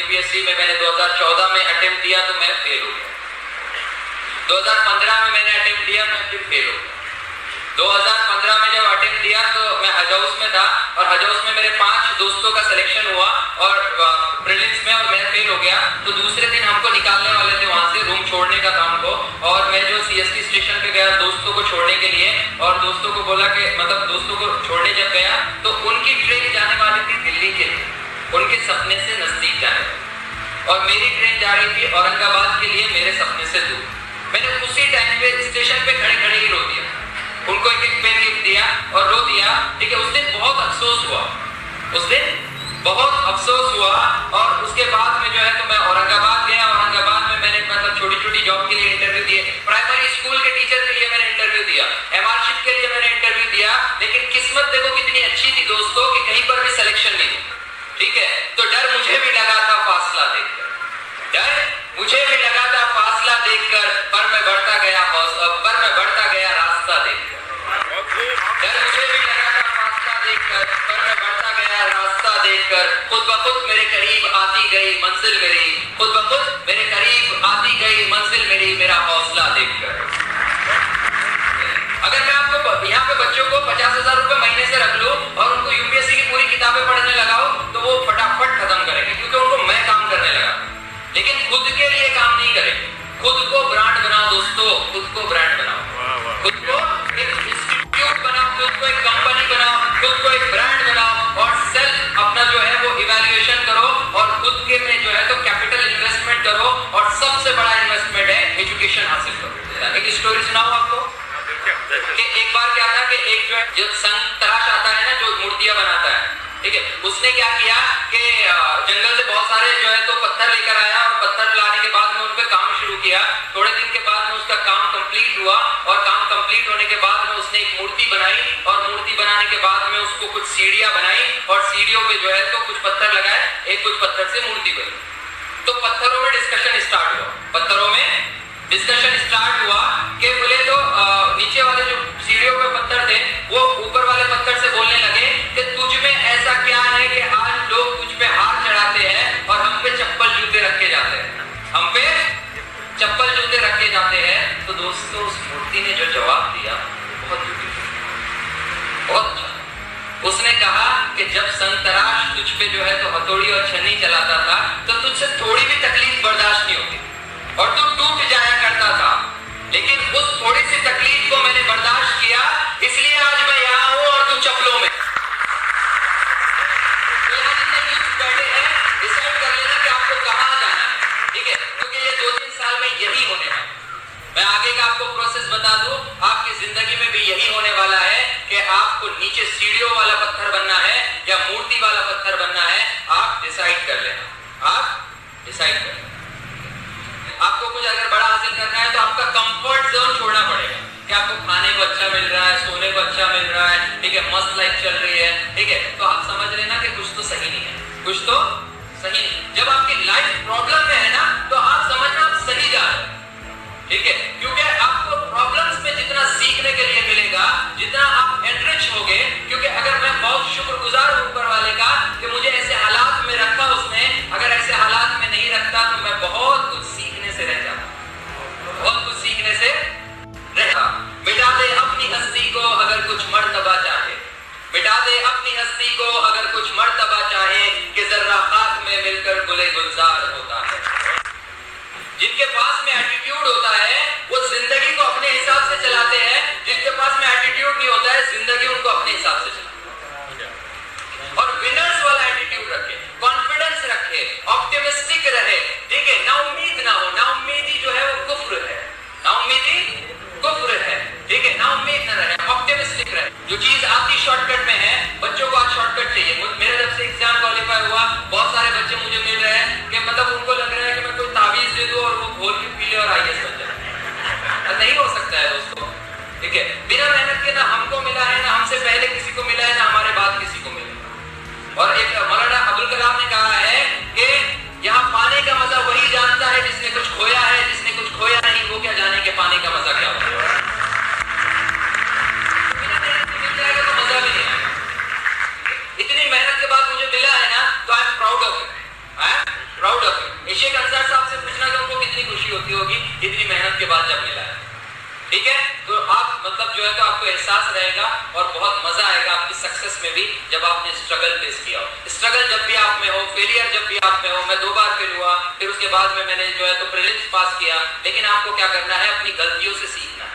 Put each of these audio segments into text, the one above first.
UPSC में मैंने 2014 में अटेम्प्ट दिया तो मैं फेल हो गया। 2015 में मैंने अटेम्प्ट दिया, मैं फिर फेल हो गया। 2015 में जब अटेम्प्ट दिया तो मैं हज हाउस में था और हज हाउस में मेरे 5 दोस्तों का सिलेक्शन हुआ और प्रीलिम्स में, और मैं फेल हो गया। तो दूसरे दिन हमको निकालने वाले थे वहां से, रूम छोड़ने का था हमको। और मैं जो सीएसटी स्टेशन पे गया दोस्तों को छोड़ने के लिए, और दोस्तों को बोला कि मतलब दोस्तों को छोड़ने जब गया तो उनकी ट्रेन जाने वाली थी दिल्ली के लिए, उनके सपने से नजदीक जाने वाली, और मेरी ट्रेन जा रही थी औरंगाबाद के लिए मेरे सपने से दूर। मैंने उसी टाइम पे स्टेशन पे खड़े खड़े ही रो दिया, उनको एक एक पेन गिफ्ट दिया और रो दिया। ठीक है, उस दिन बहुत अफसोस हुआ, उस दिन बहुत अफसोस हुआ। और उसके बाद में जो है तो मैं औरंगाबाद गया। औरंगाबाद में मैंने मतलब छोटी छोटी जॉब के लिए इंटरव्यू दिए, प्राइमरी स्कूल के टीचर के लिए मैंने इंटरव्यू दिया, एमआरशिप के लिए मैंने इंटरव्यू दिया। लेकिन किस्मत देखो कितनी अच्छी थी दोस्तों कि कहीं पर भी सिलेक्शन नहीं हुआ। ठीक है, तो डर मुझे भी लगा था फासला देखकर, डर मुझे भी लगा था फासला देखकर, पर मैं बढ़ता गया रास्ता देखकर। डर मुझे भी लगा था फासला देखकर, पर मैं बढ़ता गया रास्ता देखकर। खुद ब खुद मेरे करीब आती गई मंजिल मेरी, खुद ब खुद मेरे करीब आती गई मंजिल मेरी, मेरा हौसला देखकर। अगर मैं आपको यहाँ पे बच्चों को 50,000 रुपए महीने से रख लूं और उनको यूपीएससी की पूरी किताबें पढ़ने लगाओ तो वो फटाफट खत्म करेंगे, क्योंकि उनको मैं काम करने लगा। लेकिन खुद के लिए काम नहीं करेंगे। खुद को ब्रांड बनाओ दोस्तों, खुद को ब्रांड बनाओ, खुद को एक इंस्टीट्यूट बनाओ, खुद को एक कंपनी बनाओ, खुद को एक ब्रांड बनाओ, और सेल्फ अपना जो है वो इवैल्यूएशन करो, और खुद के में जो है तो कैपिटल इन्वेस्टमेंट करो, और सबसे बड़ा इन्वेस्टमेंट है एजुकेशन हासिल करो। एक स्टोरी सुनाऊं आपको कि एक बार क्या था कि एक जो संत तराश आता है ना, जो मूर्तियां बनाता है, ठीक है, उसने क्या किया कि जंगल से बहुत सारे जो है तो पत्थर लेकर आया, और पत्थर लाने के बाद में उन पे काम शुरू किया। थोड़े दिन के बाद में उसका काम कंप्लीट हुआ, और काम कंप्लीट होने के बाद में उसने एक मूर्ति बनाई, और मूर्ति बनाने के बाद में उसको कुछ सीढ़ियां बनाई, और सीढ़ियों पे जो है तो कुछ पत्थर लगाए, एक कुछ पत्थर से मूर्ति बनी। तो पत्थरों में डिस्कशन स्टार्ट हुआ, पत्थरों में डिस्कशन स्टार्ट हुआ कि बोले तो नीचे वाले जो सीढ़ियों पे पत्थर थे वो ऊपर वाले पत्थर से बोलने लगे कि तुझ में ऐसा क्या है कि आज लोग तुझ पे हाथ चढ़ाते हैं और हम पे चप्पल जूते रखे जाते हैं, हम पे चप्पल जूते रखे जाते हैं। तो दोस्तों उस मूर्ति ने जो जवाब दिया बहुत ब्यूटीफुल, बहुत अच्छा। उसने कहा कि जब संतराश तुझ पे जो है तो हथौड़ी और छन्नी चलाता था तो तुझसे थोड़ी भी तकलीफ बर्दाश्त नहीं होती और तू टूट जाया करता था, लेकिन उस थोड़ी सी तकलीफ को मैंने बर्दाश्त किया, इसलिए आज मैं यहाँ हूँ और तू चप्पलों में। तो बैठे हैं, डिसाइड कर लेना कि आपको कहाँ जाना है, ठीक है, क्योंकि ये 2-3 साल में यही होने वाला है। मैं आगे का आपको प्रोसेस बता दूं, आपकी जिंदगी में भी यही होने वाला है कि आपको नीचे सीढ़ियों वाला पत्थर बनना है या मूर्ति वाला पत्थर बनना है। आप डिसाइड कर लेना, आप डिसाइड कर लेना। आपको कुछ अगर बड़ा हासिल करना है तो आपका कंफर्ट जोन छोड़ना पड़ेगा कि आपको खाने को अच्छा मिल रहा है, सोने को अच्छा मिल रहा है, ठीक है, मस्त लाइफ चल रही है, ठीक है, तो आप समझ लेना कि कुछ तो सही नहीं है, कुछ तो सही नहीं। जब आपकी लाइफ प्रॉब्लम में है ना तो आप समझना आप सही जा रहे हैं, ठीक है, क्योंकि आपको प्रॉब्लम्स में जितना सीखने के लिए मिलेगा, जितना आप एनरिच होगे, क्योंकि अगर मैं बहुत शुक्रगुजार हूं ऊपर वाले का कि मुझे ऐसे हालात में रखा उसने, अगर ऐसे हालात में नहीं रखता तो मैं बहुत कुछ से रह जाता, बहुत कुछ सीखने से रहता। मिटा दे अपनी हस्ती को अगर कुछ मर्तबा चाहे, मिटा दे अपनी हस्ती को अगर कुछ मर्तबा चाहे, कि जर्रा खाक में मिलकर गुले गुलजार होता है। जिनके पास में एटीट्यूड होता है वो जिंदगी को अपने हिसाब से चलाते हैं, जिनके पास में एटीट्यूड नहीं होता है जिंदगी उनको अपने हिसाब से चलाती है। और विनर्स वाला एटीट्यूड रखे, कॉन्फिडेंस रखे, ऑप्टिमिस्टिक रहे, ठीक है, ना उम्मीद ना हो, ना उम्मीदी जो है वो कुफ्र है, ना उम्मीदी कुफ्र है, ठीक है, ना उम्मीद ना रहे, ऑप्टिमिस्टिक रहे। जो चीज आती शॉर्टकट में है, बच्चों को आज शॉर्टकट चाहिए। मेरे जब से एग्जाम क्वालिफाई हुआ बहुत सारे बच्चे मुझे मिल रहे हैं कि मतलब उनको लग रहा है कि मैं कोई तावीज दे दूं और वो घोल के पी ले और आईएएस बन जाए। नहीं हो सकता है दोस्तों, ठीक है, बिना मेहनत के ना हमको मिला है, ना हमसे पहले किसी को मिला है, ना हमारे बाद किसी को मिला। और एक मौलाना अब्दुल कलाम होती होगी इतनी मेहनत के बाद जब मिला है। ठीक है, तो आप मतलब जो है तो आपको एहसास रहेगा और बहुत मजा आएगा आपकी सक्सेस में भी जब आपने स्ट्रगल फेस किया हो। स्ट्रगल जब भी आप में हो, फेलियर जब भी आप में हो, मैं 2 बार फेल हुआ, फिर उसके बाद में मैंने जो है तो प्रीलिम्स पास किया, लेकिन आपको क्या करना है, अपनी गलतियों से सीखना है।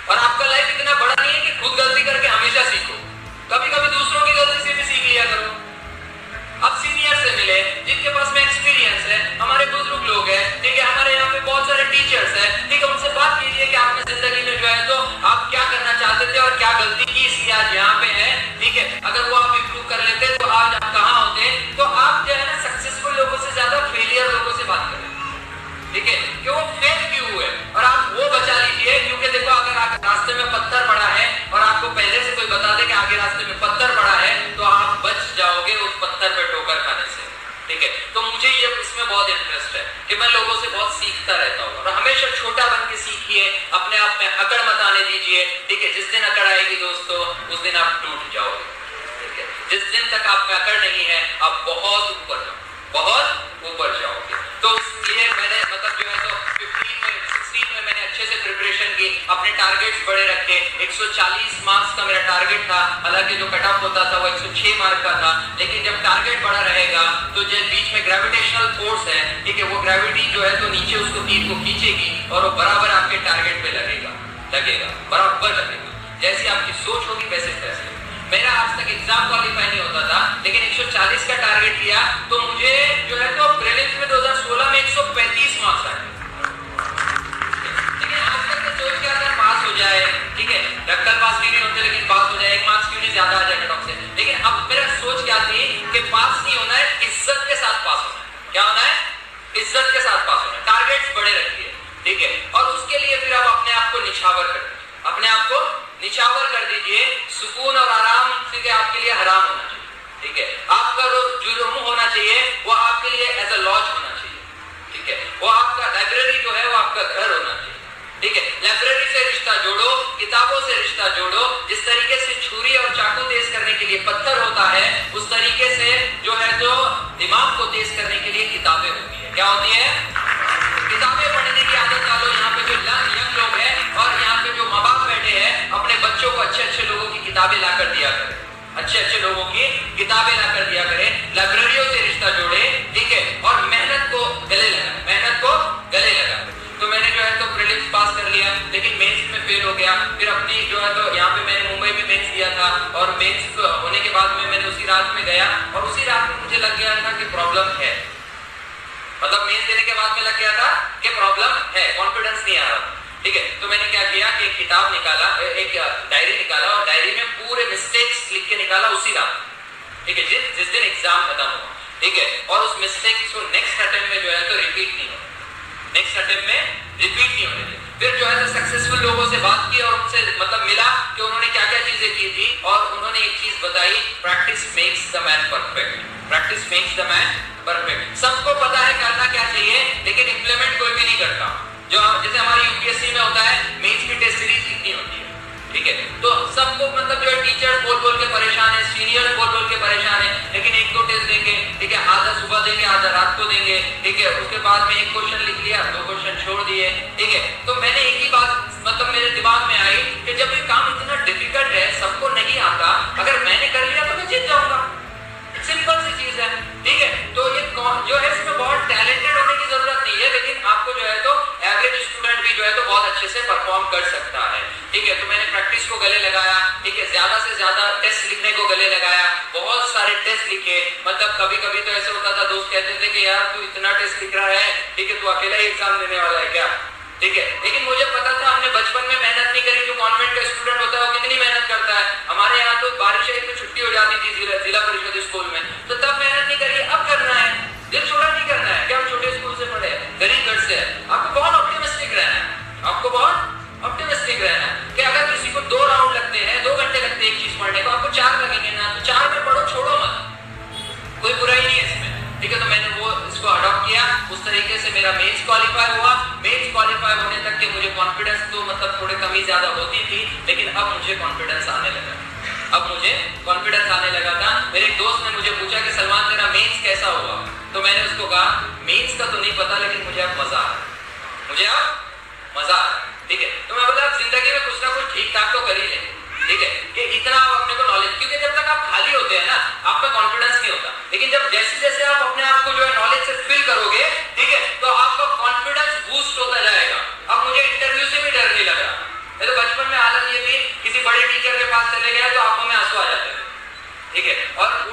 और आपका लाइफ इतना बड़ा नहीं है कि खुद गलती करके हमेशा सीखो, कभी कभी दूसरों की गलती से भी सीख लिया करो। अब सीनियर से मिले जिनके पास में एक्सपीरियंस है, हमारे बुजुर्ग लोग हैं, ठीक है, हमारे यहाँ पे बहुत सारे टीचर्स हैं, ठीक है, उनसे बात कीजिए कि आपने जिंदगी में जो है तो आप क्या करना चाहते थे और क्या गलती की इसलिए आज यहाँ पे है। ठीक है, अगर वो आप इंप्रूव कर लेते तो आज आप कहाँ होते। तो आप जो है ना सक्सेसफुल लोगों से ज्यादा फेलियर लोगों से बात करें, ठीक है, कि वो फेल क्यों हुए और आप वो बचा लीजिए। क्योंकि देखो अगर आप रास्ते में पत्थर पड़ा है और आपको पहले से कोई बता दे कि आगे रास्ते में पत्थर पड़ा है तो आप बच जाओगे उस पत्थर पे ठोकर खाने से। ठीक है, तो मुझे ये इसमें बहुत इंटरेस्ट है कि मैं लोगों से बहुत सीखता रहता हूँ और हमेशा छोटा बन के सीखिए, अपने आप में अकड़ मत आने दीजिए। ठीक है, जिस दिन अकड़ आएगी दोस्तों उस दिन आप टूट जाओगे। ठीक है, जिस दिन तक आप में अकड़ नहीं है आप बहुत ऊपर जाओगे। तो इसलिए मैंने मतलब जो है तो 16 में मैंने अच्छे से प्रिपरेशन की, अपने टारगेट्स बड़े रखे। 140 मार्क्स का मेरा टारगेट था, हालांकि जो कट ऑफ होता था वो 106 मार्क का था, लेकिन जब टारगेट बड़ा रहेगा तो जो बीच में ग्रेविटेशनल फोर्स है, ठीक है, वो ग्रेविटी जो है तो नीचे उसको तीर को खींचेगी और वो बराबर आपके टारगेट पे लगेगा बराबर लगेगा। जैसी आपकी सोच होगी वैसे फैसले। मेरा आज तक एग्जाम क्वालिफाई नहीं होता था, लेकिन 140 का टारगेट लिया तो मुझे जो है तो प्रीलिम्स में 2016 में 135 मार्क्स आए। लेकिन आज तक मैं सोच के अगर पास हो जाए, ठीक है, डक्कल पास भी नहीं होते लेकिन पास हो जाए, 1 मार्क्स क्यों नहीं ज्यादा आ जाए कट ऑफ से। लेकिन अब मेरा सोच क्या थी कि पास नहीं होना है, इज्जत के साथ पास होना है। क्या होना है? इज्जत के साथ पास होना है। टारगेट्स बड़े रखिए, ठीक है, और उसके लिए फिर आप अपने आप को निछावर कर दीजिए, अपने आप को निछावर कर दीजिए। सुकून और आराम से आपके लिए हराम होना चाहिए। ठीक है, आपका जो रूम होना चाहिए वो आपके लिए एज अ लॉज होना चाहिए। ठीक है, वो आपका लाइब्रेरी जो है वो आपका घर होना चाहिए। ठीक है, लाइब्रेरी से रिश्ता जोड़ो, किताबों से रिश्ता जोड़ो। जिस तरीके से छुरी और चाकू तेज करने के लिए पत्थर होता है, उस तरीके से जो है जो दिमाग को तेज करने के लिए किताबें होती है। क्या होती है? किताबें पढ़ने की आदत डालो। यहाँ पे जो यंग लोग हैं और यहाँ पे जो माँ बाप बैठे हैं, अपने बच्चों को अच्छे अच्छे लोगों की किताबें लाकर दिया करें, अच्छे अच्छे लोगों की किताबें लाकर दिया करें। लाइब्रेरियों से रिश्ता जोड़े, ठीक है, और मेहनत को गले लगा। तो मैंने जो है तो प्रीलिम्स पास कर लिया, लेकिन मेंस में फेल हो गया। फिर अपनी जो है तो यहाँ पे मैंने मुंबई में मेंस दिया था और मेंस होने के बाद में मैंने उसी रात में गया और उसी रात में मुझे लग गया था कि प्रॉब्लम है। मतलब मेंस देने के बाद में लग गया था कि प्रॉब्लम है, कॉन्फिडेंस नहीं आ रहा। ठीक है, तो मैंने क्या किया कि एक किताब निकाला, एक डायरी निकाला और डायरी में पूरे मिस्टेक्स लिख के निकाला उसी रात। ठीक है, जिस दिन एग्जाम खत्म हुआ। ठीक है, और उस मिस्टेक्स को नेक्स्ट अटेम्प्ट में जो है तो रिपीट नहीं होने थे। फिर जो है तो सक्सेसफुल लोगों से बात की और उनसे मतलब मिला कि उन्होंने क्या क्या चीजें की थी और उन्होंने एक चीज बताई, practice makes the man perfect. सबको पता है करना क्या चाहिए, लेकिन इंप्लीमेंट कोई भी नहीं करता। जो जैसे हमारी यूपीएससी में होता है, मेंस की टेस्ट सीरीज इतनी होती है। ठीक है, तो सबको मतलब जो है टीचर्स बोल के परेशान है, सीनियर्स बोल के परेशान है, लेकिन 1-2 टेस्ट देंगे, ठीक है, आधा सुबह देंगे आधा रात को देंगे। ठीक है, उसके बाद में एक क्वेश्चन लिख लिया, 2 क्वेश्चन छोड़ दिए। ठीक है, तो मैंने एक ही बात मतलब मेरे दिमाग में आई कि जब ये काम इतना डिफिकल्ट है, सबको नहीं आता, अगर मैंने कर लिया तो मैं जीत जाऊंगा। सिंपल सी चीज है। ठीक है, तो ये जो है इसमें बहुत टैलेंटेड होने की जरूरत नहीं है, लेकिन आपको जो है तो एवरेज स्टूडेंट भी जो है तो बहुत अच्छे से परफॉर्म कर सकता है। ठीक है, तो मैंने प्रैक्टिस को गले लगाया। ठीक है, ज्यादा से ज्यादा टेस्ट लिखने को गले लगाया, बहुत सारे टेस्ट लिखे। मतलब कभी कभी तो ऐसा होता था, दोस्त कहते थे कि यार तू इतना टेस्ट लिख रहा है, ठीक है, तू अकेला ही एग्जाम देने वाला है क्या? ठीक है, लेकिन मुझे पता था, हमने बचपन में मेहनत नहीं करी। जो कॉन्वेंट का स्टूडेंट होता है वो कितनी मेहनत करता है। हमारे यहाँ तो बारिश में छुट्टी हो जाती थी जिला परिषद स्कूल में, तो तब मेहनत नहीं करी। अब करना है, दिल छोटा नहीं करना है। क्या हम छोटे स्कूल से पढ़े, गरीब घर से है। आपको बहुत ऑप्टिमिस्टिक रहना है कि अगर किसी को 2 राउंड लगते हैं, 2 घंटे लगते हैं एक चीज पढ़ने को, आपको 4 लगेंगे ना, तो 4 में पढ़ो, छोड़ो मत, कोई बुराई नहीं है इसमें। ठीक है, तो मैंने वो इसको अडॉप्ट किया। उस तरीके से मेरा मेंस क्वालिफाई हुआ। मेंस क्वालिफाई होने तक के मुझे कॉन्फिडेंस तो मतलब थोड़ी कमी ज्यादा होती थी, लेकिन अब मुझे कॉन्फिडेंस आने लगा था। मेरे एक दोस्त ने मुझे पूछा कि सलमान तेरा मेंस कैसा हुआ, तो मैंने उसको कहा मेंस का तो नहीं पता, लेकिन मुझे अब मजा आ रहा है। मुझे अब मजा आ रहा है, ठीक है। तो मैं बोला आप जिंदगी में कुछ ना कुछ ठीक ठाक तो कर ही लें, ठीक है, कि इतना आप अपने को नॉलेज, क्योंकि जब तक आप खाली होते हैं ना आप में कॉन्फिडेंस नहीं होता, लेकिन जब जैसे जैसे आप अपने आप को जो है नॉलेज से फिल करोगे, ठीक है, तो आपका कॉन्फिडेंस बूस्ट होता जाएगा। अब मुझे इंटरव्यू से भी डर नहीं लग रहा। मैं तो बचपन में हालत ये थी, किसी बड़े टीचर के पास चले गया तो आंखों में आंसू आ जाते थे, ठीक है, और